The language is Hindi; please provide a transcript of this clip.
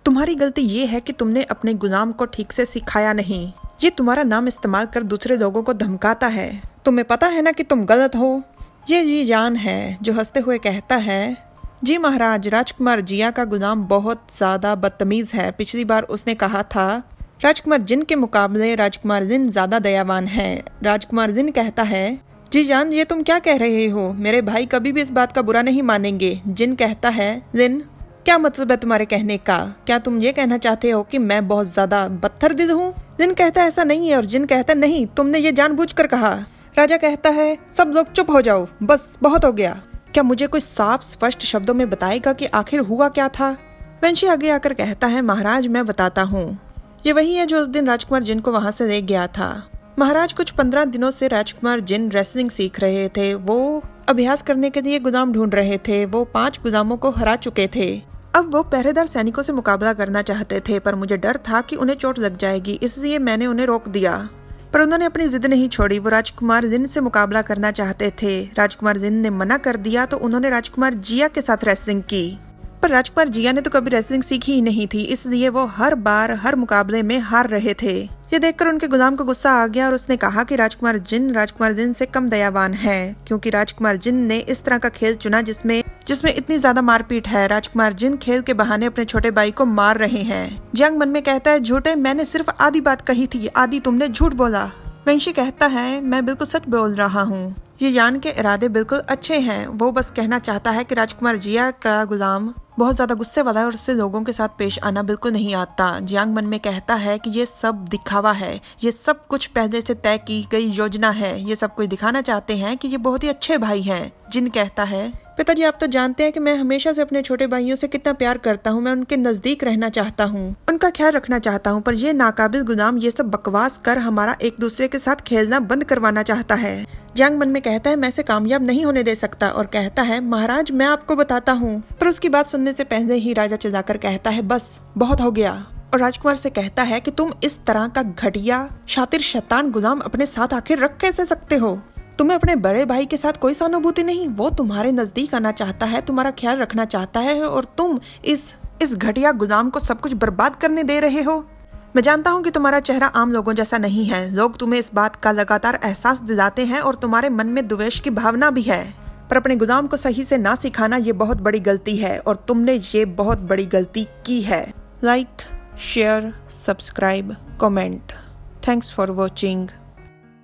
तुम्हारी गलती ये है कि तुमने अपने गुलाम को ठीक से सिखाया नहीं। ये तुम्हारा नाम इस्तेमाल कर दूसरे लोगों को धमकाता है। तुम्हें पता है ना कि तुम गलत हो। ये जीजान है जो हंसते हुए कहता है, जी महाराज, राजकुमार जिया का गुलाम बहुत ज़्यादा बदतमीज़ है। पिछली बार उसने कहा था राजकुमार जिन के मुकाबले राजकुमार जिन ज़्यादा दयावान है। राजकुमार जिन कहता है, जी जान, ये तुम क्या कह रहे हो? मेरे भाई कभी भी इस बात का बुरा नहीं मानेंगे। जिन कहता है, जिन क्या मतलब है तुम्हारे कहने का? क्या तुम ये कहना चाहते हो कि मैं बहुत ज़्यादा बदतर दिल हूँ? जिन कहता है ऐसा नहीं है और जिन कहता है नहीं, तुमने ये जानबूझकर कहा। राजा कहता है, सब लोग चुप हो जाओ, बस बहुत हो गया। क्या मुझे कोई साफ स्पष्ट शब्दों में बताएगा कि आखिर हुआ क्या था? वंशी आगे आकर कहता है, महाराज मैं बताता हूँ। ये वही है जो उस दिन राजकुमार जिन को वहाँ से ले गया था। महाराज, कुछ 15 दिनों से राजकुमार जिन रेसलिंग सीख रहे थे। वो अभ्यास करने के लिए गुलाम ढूंढ रहे थे। वो 5 गुलामों को हरा चुके थे। अब वो पहरेदार सैनिकों से मुकाबला करना चाहते थे, पर मुझे डर था कि उन्हें चोट लग जाएगी, इसलिए मैंने उन्हें रोक दिया। पर उन्होंने अपनी जिद नहीं छोड़ी। वो राजकुमार जिन से मुकाबला करना चाहते थे। राजकुमार जिन ने मना कर दिया तो उन्होंने राजकुमार जिया के साथ रेसलिंग की। पर राजकुमार जिया ने तो कभी रेसलिंग सीखी ही नहीं थी, इसलिए वो हर बार हर मुकाबले में हार रहे थे। ये देखकर उनके गुलाम को गुस्सा आ गया और उसने कहा कि राजकुमार जिन से कम दयावान है, क्योंकि राजकुमार जिन ने इस तरह का खेल चुना जिसमें इतनी ज्यादा मारपीट है। राजकुमार जिन खेल के बहाने अपने छोटे भाई को मार रहे हैं। जियांग मन में कहता है, झूठे, मैंने सिर्फ आधी बात कही थी, आधी तुमने झूठ बोला। वंशी कहता है, मैं बिल्कुल सच बोल रहा हूँ। ये जान के इरादे बिल्कुल अच्छे हैं। वो बस कहना चाहता है कि राजकुमार जिया का गुलाम बहुत ज्यादा गुस्से वाला है और उससे लोगों के साथ पेश आना बिल्कुल नहीं आता। जियांग मन में कहता है कि ये सब दिखावा है, ये सब कुछ पहले से तय की गई योजना है। ये सब कुछ दिखाना चाहते हैं कि ये बहुत ही अच्छे भाई हैं। जिन कहता है, पिताजी आप तो जानते हैं कि मैं हमेशा से अपने छोटे भाइयों से कितना प्यार करता हूँ। मैं उनके नजदीक रहना चाहता हूँ, उनका ख्याल रखना चाहता हूँ, पर ये नाकाबिल गुलाम ये सब बकवास कर हमारा एक दूसरे के साथ खेलना बंद करवाना चाहता है। जियांग मन में कहता है, मैं इसे कामयाब नहीं होने दे सकता और कहता है, महाराज मैं आपको बताता हूँ। पर उसकी बात सुनने से पहले ही राजा चिल्लाकर कहता है, बस बहुत हो गया। और राजकुमार से कहता है कि तुम इस तरह का घटिया शातिर शैतान गुलाम अपने साथ आखिर रख कैसे सकते हो? तुम्हें अपने बड़े भाई के साथ कोई सहानुभूति नहीं? वो तुम्हारे नजदीक आना चाहता है, तुम्हारा ख्याल रखना चाहता है और तुम इस घटिया गुलाम को सब कुछ बर्बाद करने दे रहे हो। मैं जानता हूँ कि तुम्हारा चेहरा आम लोगों जैसा नहीं है। लोग तुम्हें इस बात का लगातार एहसास दिलाते हैं और तुम्हारे मन में द्वेष की भावना भी है, पर अपने गुलाम को सही से ना सिखाना ये बहुत बड़ी गलती है और तुमने ये बहुत बड़ी गलती की है। Like, share, subscribe, comment. Thanks for watching.